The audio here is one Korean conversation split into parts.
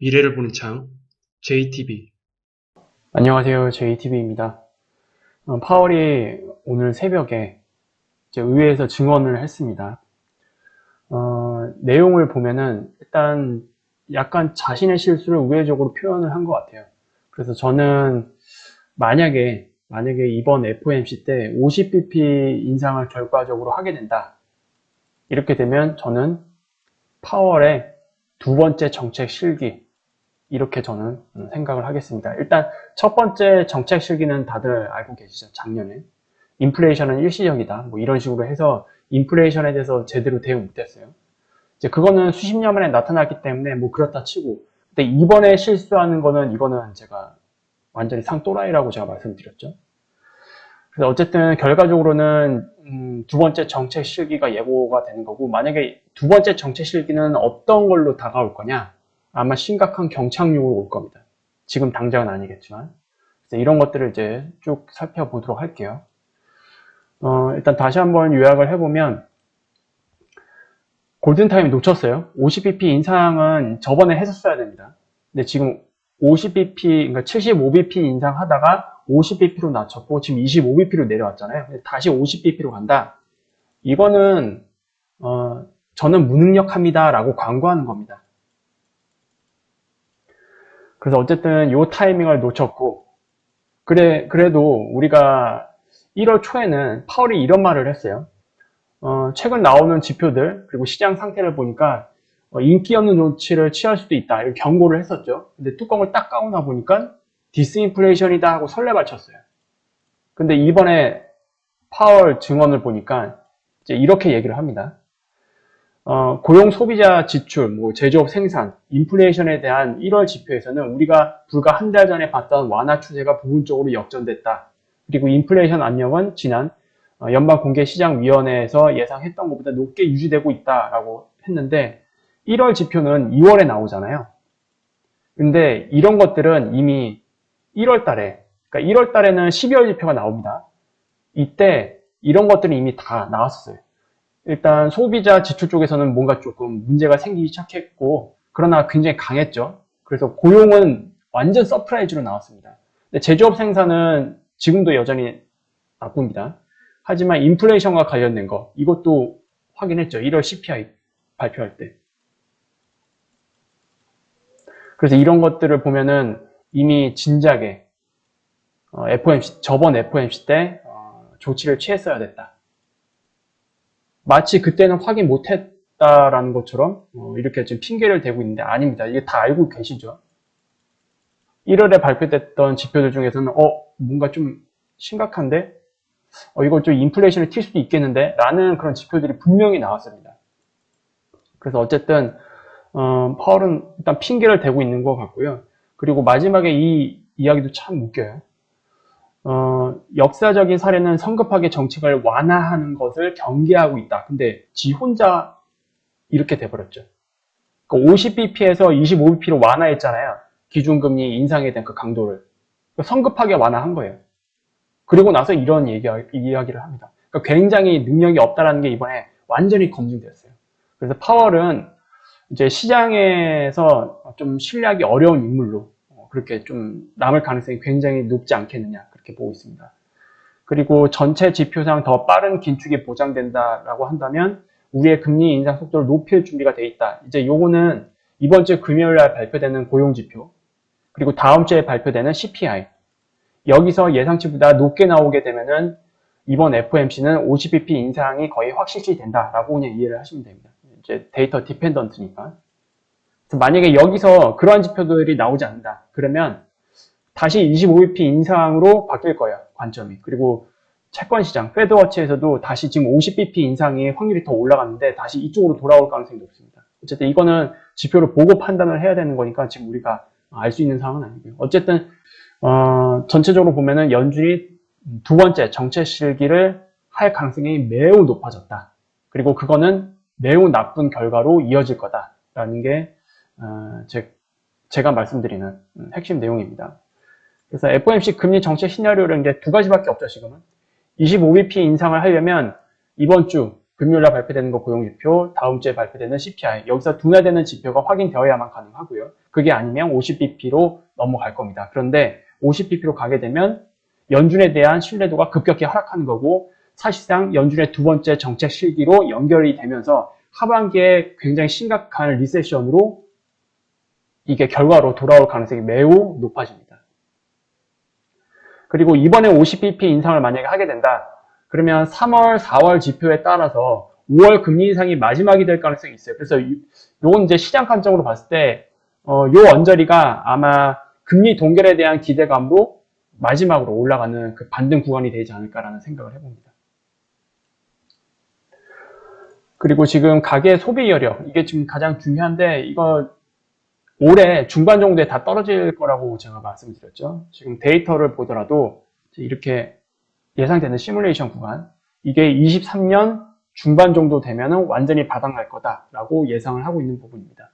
미래를 보는 창, JTB. 안녕하세요. JTB입니다. 파월이 오늘 새벽에 이제 의회에서 증언을 했습니다. 내용을 보면은 일단 약간 자신의 실수를 우회적으로 표현을 한 것 같아요. 그래서 저는 만약에 이번 FOMC 때 50bp 인상을 결과적으로 하게 된다. 이렇게 되면 저는 파월의 두 번째 정책 실기, 이렇게 저는 생각을 하겠습니다. 일단 첫 번째 정책 실기는 다들 알고 계시죠? 작년에 인플레이션은 일시적이다, 뭐 이런 식으로 해서 인플레이션에 대해서 제대로 대응 못했어요. 이제 그거는 수십 년 만에 나타났기 때문에 뭐 그렇다 치고, 근데 이번에 실수하는 거는 이거는 제가 완전히 상또라이라고 제가 말씀드렸죠. 그래서 어쨌든 결과적으로는 두 번째 정책 실기가 예고가 되는 거고, 만약에 두 번째 정책 실기는 어떤 걸로 다가올 거냐? 아마 심각한 경착륙으로 올 겁니다. 지금 당장은 아니겠지만. 그래서 이런 것들을 이제 쭉 살펴보도록 할게요. 일단 다시 한번 요약을 해보면, 골든타임이 놓쳤어요. 50bp 인상은 저번에 했었어야 됩니다. 근데 지금 50bp, 그러니까 75bp 인상하다가 50bp로 낮췄고 지금 25bp로 내려왔잖아요. 다시 50bp로 간다. 이거는 저는 무능력합니다 라고 광고하는 겁니다. 그래서 어쨌든 이 타이밍을 놓쳤고, 그래도 우리가 1월 초에는 파월이 이런 말을 했어요. 최근 나오는 지표들 그리고 시장 상태를 보니까 인기 없는 조치를 취할 수도 있다, 이렇게 경고를 했었죠. 근데 뚜껑을 딱 까고 보니까 디스인플레이션이다 하고 설레발쳤어요. 근데 이번에 파월 증언을 보니까 이제 이렇게 얘기를 합니다. 고용 소비자 지출, 뭐 제조업 생산, 인플레이션에 대한 1월 지표에서는 우리가 불과 한 달 전에 봤던 완화 추세가 부분적으로 역전됐다. 그리고 인플레이션 압력은 지난 연방공개시장위원회에서 예상했던 것보다 높게 유지되고 있다라고 했는데, 1월 지표는 2월에 나오잖아요. 근데 이런 것들은 이미 1월 달에, 그러니까 1월 달에는 12월 지표가 나옵니다. 이때 이런 것들이 이미 다 나왔어요. 일단 소비자 지출 쪽에서는 뭔가 조금 문제가 생기기 시작했고, 그러나 굉장히 강했죠. 그래서 고용은 완전 서프라이즈로 나왔습니다. 근데 제조업 생산은 지금도 여전히 나쁩니다. 하지만 인플레이션과 관련된 거, 이것도 확인했죠. 1월 CPI 발표할 때. 그래서 이런 것들을 보면은 이미 진작에 저번 FOMC 때 조치를 취했어야 됐다. 마치 그때는 확인 못했다라는 것처럼 이렇게 지금 핑계를 대고 있는데, 아닙니다. 이게 다 알고 계시죠. 1월에 발표됐던 지표들 중에서는 뭔가 좀 심각한데, 이거 좀 인플레이션을 튈 수도 있겠는데 라는 그런 지표들이 분명히 나왔습니다. 그래서 어쨌든 파월은 일단 핑계를 대고 있는 것 같고요. 그리고 마지막에 이 이야기도 참 웃겨요. 역사적인 사례는 성급하게 정책을 완화하는 것을 경계하고 있다. 근데 지 혼자 이렇게 돼버렸죠. 그러니까 50bp에서 25bp로 완화했잖아요. 기준금리 인상에 대한 그 강도를. 성급하게 완화한 거예요. 그리고 나서 이런 이야기를 합니다. 그러니까 굉장히 능력이 없다라는 게 이번에 완전히 검증되었어요. 그래서 파월은 이제 시장에서 좀 신뢰하기 어려운 인물로 그렇게 좀 남을 가능성이 굉장히 높지 않겠느냐, 그렇게 보고 있습니다. 그리고 전체 지표상 더 빠른 긴축이 보장된다라고 한다면 우리의 금리 인상 속도를 높일 준비가 돼 있다. 이제 요거는 이번 주 금요일 날 발표되는 고용지표, 그리고 다음 주에 발표되는 CPI, 여기서 예상치보다 높게 나오게 되면은 이번 FOMC는 50bp 인상이 거의 확실시 된다라고 그냥 이해를 하시면 됩니다. 이제 데이터 디펜던트니까. 만약에 여기서 그러한 지표들이 나오지 않는다, 그러면 다시 25bp 인상으로 바뀔 거예요, 관점이. 그리고 채권 시장, 패드워치에서도 다시 지금 50bp 인상이 확률이 더 올라갔는데 다시 이쪽으로 돌아올 가능성이 높습니다. 어쨌든 이거는 지표를 보고 판단을 해야 되는 거니까 지금 우리가 알 수 있는 상황은 아니고요. 어쨌든 전체적으로 보면은 연준이 두 번째 정책 실기를 할 가능성이 매우 높아졌다. 그리고 그거는 매우 나쁜 결과로 이어질 거다라는 게 제가 말씀드리는 핵심 내용입니다. 그래서 FOMC 금리 정책 시나리오는 이제 두 가지밖에 없죠, 지금은. 25bp 인상을 하려면 이번 주 금요일날 발표되는 거 고용지표, 다음 주에 발표되는 CPI, 여기서 둔화되는 지표가 확인되어야만 가능하고요. 그게 아니면 50bp로 넘어갈 겁니다. 그런데 50bp로 가게 되면 연준에 대한 신뢰도가 급격히 하락하는 거고 사실상 연준의 두 번째 정책 실기로 연결이 되면서 하반기에 굉장히 심각한 리세션으로 이게 결과로 돌아올 가능성이 매우 높아집니다. 그리고 이번에 50bp 인상을 만약에 하게 된다. 그러면 3월, 4월 지표에 따라서 5월 금리 인상이 마지막이 될 가능성이 있어요. 그래서 요건 이제 시장 관점으로 봤을 때 요 언저리가 아마 금리 동결에 대한 기대감으로 마지막으로 올라가는 그 반등 구간이 되지 않을까라는 생각을 해봅니다. 그리고 지금 가계 소비 여력, 이게 지금 가장 중요한데 이거 올해 중반 정도에 다 떨어질 거라고 제가 말씀드렸죠. 지금 데이터를 보더라도 이렇게 예상되는 시뮬레이션 구간, 이게 23년 중반 정도 되면은 완전히 바닥날 거다라고 예상을 하고 있는 부분입니다.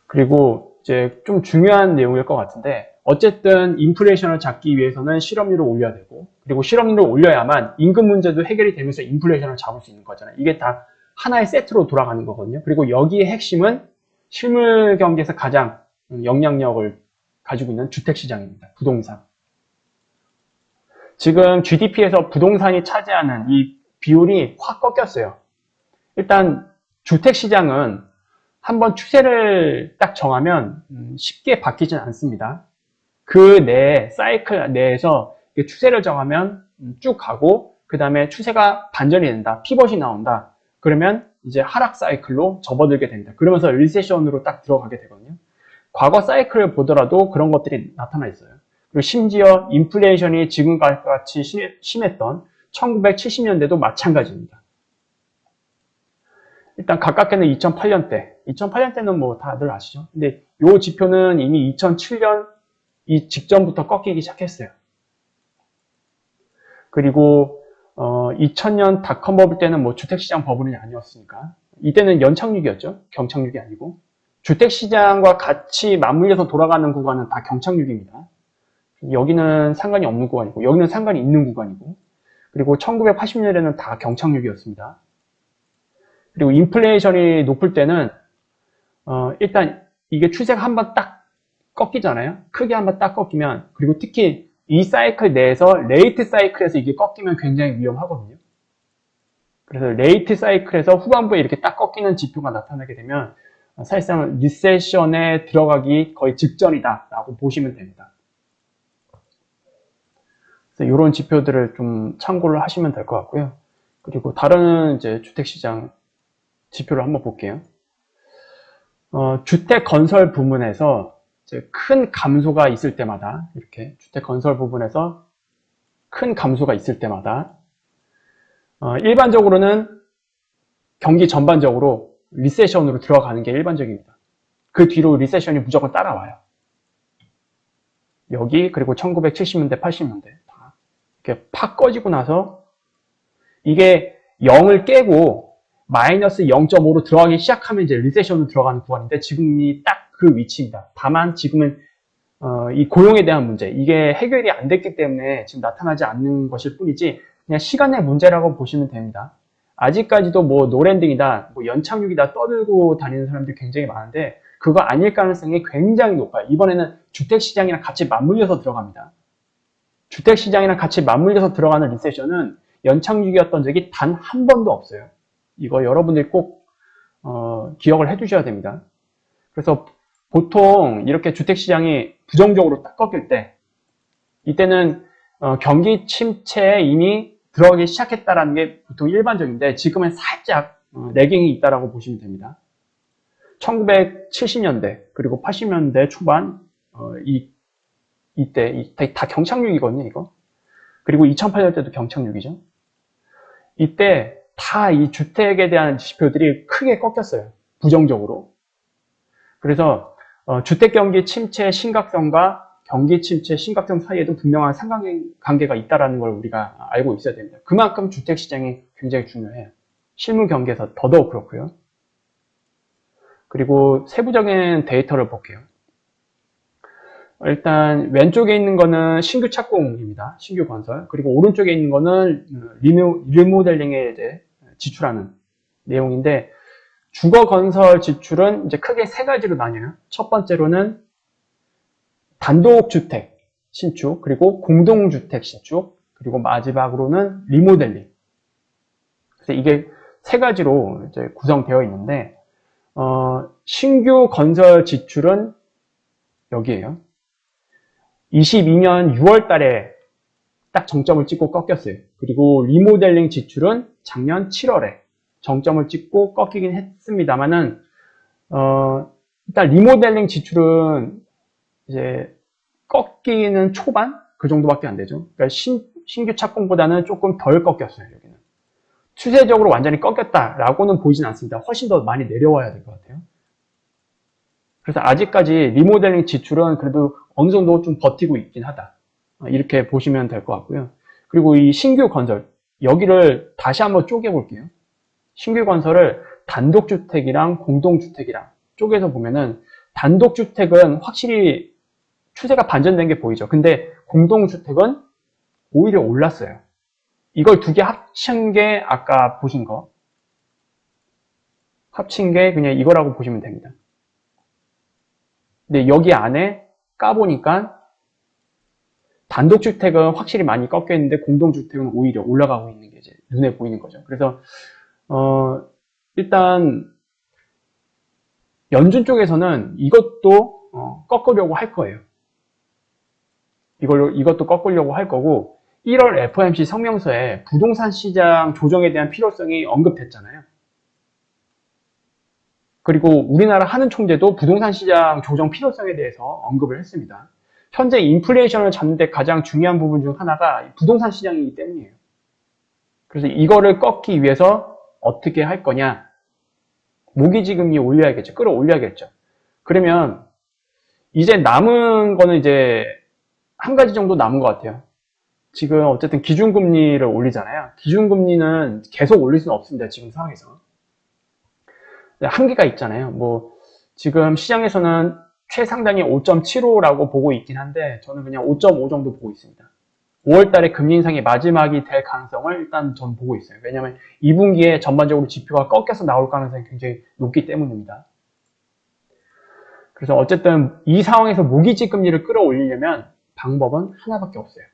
그리고 이제 좀 중요한 내용일 것 같은데 어쨌든 인플레이션을 잡기 위해서는 실업률을 올려야 되고 그리고 실업률을 올려야만 임금 문제도 해결이 되면서 인플레이션을 잡을 수 있는 거잖아요. 이게 다 하나의 세트로 돌아가는 거거든요. 그리고 여기의 핵심은 실물 경기에서 가장 영향력을 가지고 있는 주택시장입니다. 부동산. 지금 GDP에서 부동산이 차지하는 이 비율이 확 꺾였어요. 일단 주택시장은 한번 추세를 딱 정하면 쉽게 바뀌진 않습니다. 그 내 사이클 내에서 추세를 정하면 쭉 가고 그 다음에 추세가 반전이 된다. 피벗이 나온다. 그러면 이제 하락 사이클로 접어들게 됩니다. 그러면서 리세션으로 딱 들어가게 되거든요. 과거 사이클을 보더라도 그런 것들이 나타나 있어요. 그리고 심지어 인플레이션이 지금같이 심했던 1970년대도 마찬가지입니다. 일단 가깝게는 2008년 때는 뭐 다들 아시죠? 근데 이 지표는 이미 2007년 이 직전부터 꺾이기 시작했어요. 그리고 2000년 닷컴 버블 때는 뭐 주택시장 버블이 아니었으니까 이때는 연착륙이었죠. 경착륙이 아니고 주택시장과 같이 맞물려서 돌아가는 구간은 다 경착륙입니다. 여기는 상관이 없는 구간이고 여기는 상관이 있는 구간이고 그리고 1980년에는 다 경착륙이었습니다. 그리고 인플레이션이 높을 때는 일단 이게 추세가 한번 딱 꺾이잖아요. 크게 한번 딱 꺾이면 그리고 특히 이 사이클 내에서 레이트 사이클에서 이게 꺾이면 굉장히 위험하거든요. 그래서 레이트 사이클에서 후반부에 이렇게 딱 꺾이는 지표가 나타나게 되면 사실상 리세션에 들어가기 거의 직전이다 라고 보시면 됩니다. 그래서 이런 지표들을 좀 참고를 하시면 될 것 같고요. 그리고 다른 이제 주택시장 지표를 한번 볼게요. 주택 건설 부문에서 이제 큰 감소가 있을 때마다 이렇게 주택 건설 부분에서 큰 감소가 있을 때마다 일반적으로는 경기 전반적으로 리세션으로 들어가는 게 일반적입니다. 그 뒤로 리세션이 무조건 따라와요. 여기 그리고 1970년대, 80년대 다 이렇게 팍 꺼지고 나서 이게 0을 깨고 마이너스 0.5로 들어가기 시작하면 이제 리세션으로 들어가는 구간인데 지금이 딱 그 위치입니다. 다만 지금은 이 고용에 대한 문제 이게 해결이 안 됐기 때문에 지금 나타나지 않는 것일 뿐이지 그냥 시간의 문제라고 보시면 됩니다. 아직까지도 뭐 노랜딩이다, 뭐 연착륙이다 떠들고 다니는 사람들이 굉장히 많은데 그거 아닐 가능성이 굉장히 높아요. 이번에는 주택시장이랑 같이 맞물려서 들어갑니다. 주택시장이랑 같이 맞물려서 들어가는 리세션은 연착륙이었던 적이 단 한 번도 없어요. 이거 여러분들이 꼭 기억을 해두셔야 됩니다. 그래서 보통 이렇게 주택시장이 부정적으로 딱 꺾일 때 이때는 경기 침체에 이미 들어가기 시작했다라는 게 보통 일반적인데 지금은 살짝 레깅이 있다라고 보시면 됩니다. 1970년대 그리고 80년대 초반 이때 다 경착륙이거든요, 이거. 그리고 2008년 때도 경착륙이죠. 이때 다 이 주택에 대한 지표들이 크게 꺾였어요. 부정적으로. 그래서 주택 경기 침체의 심각성과 경기 침체 심각성 사이에도 분명한 상관관계가 있다는 걸 우리가 알고 있어야 됩니다. 그만큼 주택 시장이 굉장히 중요해요. 실물 경기에서 더더욱 그렇고요. 그리고 세부적인 데이터를 볼게요. 일단 왼쪽에 있는 거는 신규 착공입니다. 신규 건설. 그리고 오른쪽에 있는 거는 리모델링에 이제 지출하는 내용인데 주거 건설 지출은 이제 크게 세 가지로 나뉘어요. 첫 번째로는 단독주택 신축, 그리고 공동주택 신축, 그리고 마지막으로는 리모델링. 그래서 이게 세 가지로 이제 구성되어 있는데, 신규 건설 지출은 여기에요. 22년 6월 달에 딱 정점을 찍고 꺾였어요. 그리고 리모델링 지출은 작년 7월에 정점을 찍고 꺾이긴 했습니다만은, 일단 리모델링 지출은 이제 꺾이는 초반? 그 정도밖에 안 되죠. 그러니까 신규 착공보다는 조금 덜 꺾였어요, 여기는. 추세적으로 완전히 꺾였다라고는 보이진 않습니다. 훨씬 더 많이 내려와야 될 것 같아요. 그래서 아직까지 리모델링 지출은 그래도 어느 정도 좀 버티고 있긴 하다. 이렇게 보시면 될 것 같고요. 그리고 이 신규 건설, 여기를 다시 한번 쪼개볼게요. 신규 건설을 단독주택이랑 공동주택이랑 쪼개서 보면은 단독주택은 확실히 추세가 반전된 게 보이죠. 근데 공동주택은 오히려 올랐어요. 이걸 두 개 합친 게 아까 보신 거. 합친 게 그냥 이거라고 보시면 됩니다. 근데 여기 안에 까보니까 단독주택은 확실히 많이 꺾여 있는데 공동주택은 오히려 올라가고 있는 게 이제 눈에 보이는 거죠. 그래서 일단 연준 쪽에서는 이것도 꺾으려고 할 거예요. 이것도 꺾으려고 할 거고 1월 FOMC 성명서에 부동산 시장 조정에 대한 필요성이 언급됐잖아요. 그리고 우리나라 하는 총재도 부동산 시장 조정 필요성에 대해서 언급을 했습니다. 현재 인플레이션을 잡는 데 가장 중요한 부분 중 하나가 부동산 시장이기 때문이에요. 그래서 이거를 꺾기 위해서 어떻게 할 거냐? 모기지금리 올려야겠죠. 끌어올려야겠죠. 그러면 이제 남은 거는 이제 한 가지 정도 남은 것 같아요. 지금 어쨌든 기준금리를 올리잖아요. 기준금리는 계속 올릴 수는 없습니다. 지금 상황에서. 한계가 있잖아요. 뭐 지금 시장에서는 최상단이 5.75라고 보고 있긴 한데 저는 그냥 5.5 정도 보고 있습니다. 5월달에 금리 인상이 마지막이 될 가능성을 일단 전 보고 있어요. 왜냐하면 2분기에 전반적으로 지표가 꺾여서 나올 가능성이 굉장히 높기 때문입니다. 그래서 어쨌든 이 상황에서 모기지 금리를 끌어올리려면 방법은 하나밖에 없어요.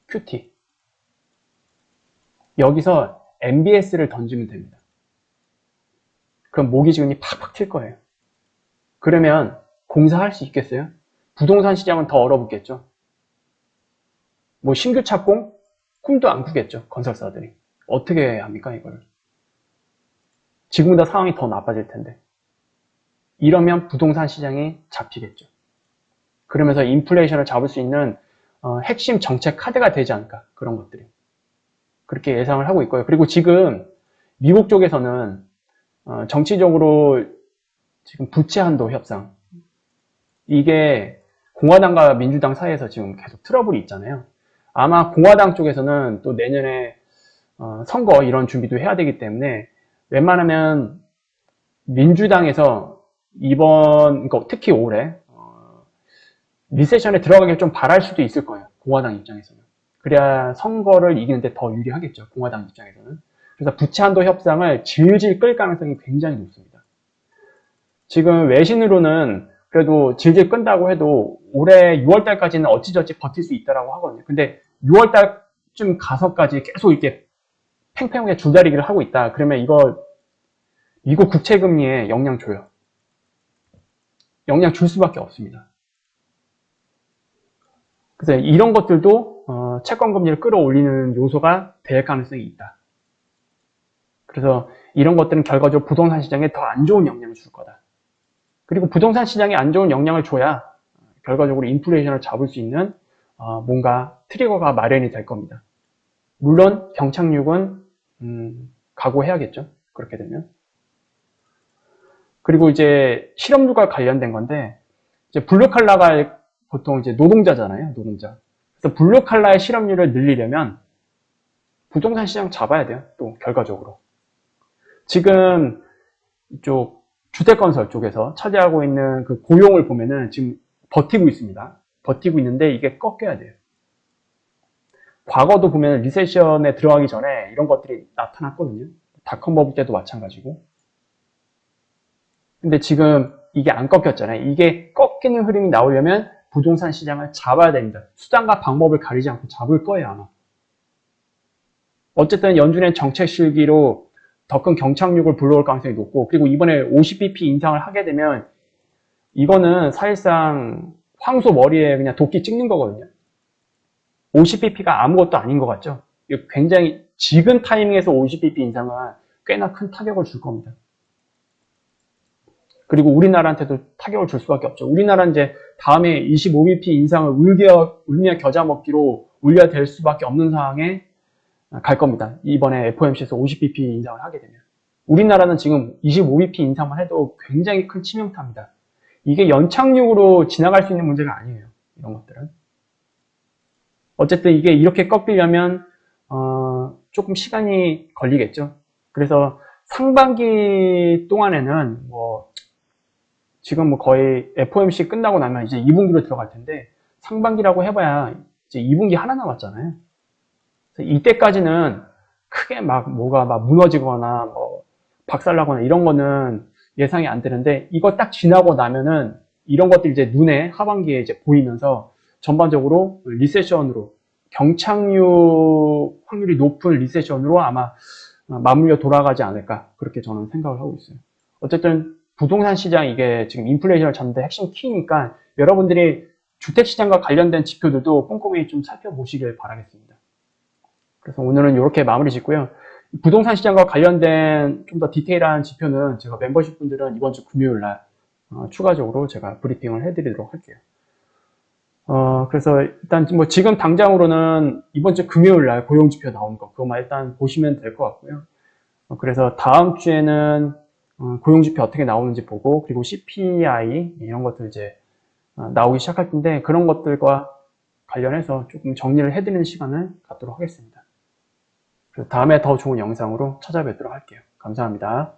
QT. 여기서 MBS를 던지면 됩니다. 그럼 모기지금리 팍팍 튈 거예요. 그러면 공사할 수 있겠어요? 부동산 시장은 더 얼어붙겠죠. 뭐 신규 착공? 꿈도 안 꾸겠죠. 건설사들이. 어떻게 해야 합니까 이걸? 지금보다 상황이 더 나빠질 텐데. 이러면 부동산 시장이 잡히겠죠. 그러면서 인플레이션을 잡을 수 있는 핵심 정책 카드가 되지 않을까. 그런 것들이. 그렇게 예상을 하고 있고요. 그리고 지금 미국 쪽에서는 정치적으로 지금 부채 한도 협상, 이게 공화당과 민주당 사이에서 지금 계속 트러블이 있잖아요. 아마 공화당 쪽에서는 또 내년에 선거 이런 준비도 해야 되기 때문에 웬만하면 민주당에서 그러니까 특히 올해 리세션에 들어가길 좀 바랄 수도 있을 거예요. 공화당 입장에서는. 그래야 선거를 이기는데 더 유리하겠죠. 공화당 입장에서는. 그래서 부채 한도 협상을 질질 끌 가능성이 굉장히 높습니다. 지금 외신으로는 그래도 질질 끈다고 해도 올해 6월달까지는 어찌저찌 버틸 수 있다라고 하거든요. 근데 6월달쯤 가서까지 계속 이렇게 팽팽하게 줄다리기를 하고 있다. 그러면 이거 미국 국채금리에 영향 줘요. 영향 줄 수밖에 없습니다. 그래서 이런 것들도 채권금리를 끌어올리는 요소가 될 가능성이 있다. 그래서 이런 것들은 결과적으로 부동산 시장에 더 안 좋은 영향을 줄 거다. 그리고 부동산 시장에 안 좋은 영향을 줘야 결과적으로 인플레이션을 잡을 수 있는 뭔가 트리거가 마련이 될 겁니다. 물론 경착륙은 각오해야겠죠. 그렇게 되면. 그리고 이제 실업률과 관련된 건데 이제 블루칼라가 보통 이제 노동자잖아요. 노동자. 그래서 블루칼라의 실업률을 늘리려면 부동산 시장 잡아야 돼요. 또 결과적으로. 지금 이쪽 주택건설 쪽에서 차지하고 있는 그 고용을 보면은 지금 버티고 있습니다. 버티고 있는데 이게 꺾여야 돼요. 과거도 보면 리세션에 들어가기 전에 이런 것들이 나타났거든요. 닷컴 버블 때도 마찬가지고. 근데 지금 이게 안 꺾였잖아요. 이게 꺾이는 흐름이 나오려면 부동산 시장을 잡아야 됩니다. 수단과 방법을 가리지 않고 잡을 거예요, 아마. 어쨌든 연준의 정책 실기로 더 큰 경착륙을 불러올 가능성이 높고, 그리고 이번에 50bp 인상을 하게 되면 이거는 사실상 황소 머리에 그냥 도끼 찍는 거거든요. 50bp가 아무것도 아닌 것 같죠? 굉장히 지금 타이밍에서 50bp 인상은 꽤나 큰 타격을 줄 겁니다. 그리고 우리나라한테도 타격을 줄 수밖에 없죠. 우리나라는 이제 다음에 25bp 인상을 울며 겨자 먹기로 올려야 될 수밖에 없는 상황에 갈 겁니다. 이번에 FOMC에서 50bp 인상을 하게 되면. 우리나라는 지금 25bp 인상만 해도 굉장히 큰 치명타입니다. 이게 연착륙으로 지나갈 수 있는 문제가 아니에요. 이런 것들은. 어쨌든 이게 이렇게 꺾이려면 조금 시간이 걸리겠죠. 그래서 상반기 동안에는 지금 거의 FOMC 끝나고 나면 이제 2분기로 들어갈 텐데 상반기라고 해봐야 이제 2분기 하나 남았잖아요. 그래서 이때까지는 크게 뭐가 무너지거나 박살나거나 이런 거는 예상이 안 되는데 이거 딱 지나고 나면은 이런 것들이 이제 눈에 하반기에 이제 보이면서 전반적으로 리세션으로 경착륙 확률이 높은 리세션으로 아마 맞물려 돌아가지 않을까 그렇게 저는 생각을 하고 있어요. 어쨌든 부동산 시장 이게 지금 인플레이션을 잡는 데 핵심 키니까 여러분들이 주택시장과 관련된 지표들도 꼼꼼히 좀 살펴보시길 바라겠습니다. 그래서 오늘은 이렇게 마무리 짓고요. 부동산 시장과 관련된 좀 더 디테일한 지표는 제가 멤버십 분들은 이번 주 금요일 날 추가적으로 제가 브리핑을 해드리도록 할게요. 그래서 일단 지금 당장으로는 이번 주 금요일 날 고용지표 나오는 거 그것만 일단 보시면 될 것 같고요. 그래서 다음 주에는 고용지표 어떻게 나오는지 보고 그리고 CPI 이런 것들 이제 나오기 시작할 텐데 그런 것들과 관련해서 조금 정리를 해드리는 시간을 갖도록 하겠습니다. 그래서 다음에 더 좋은 영상으로 찾아뵙도록 할게요. 감사합니다.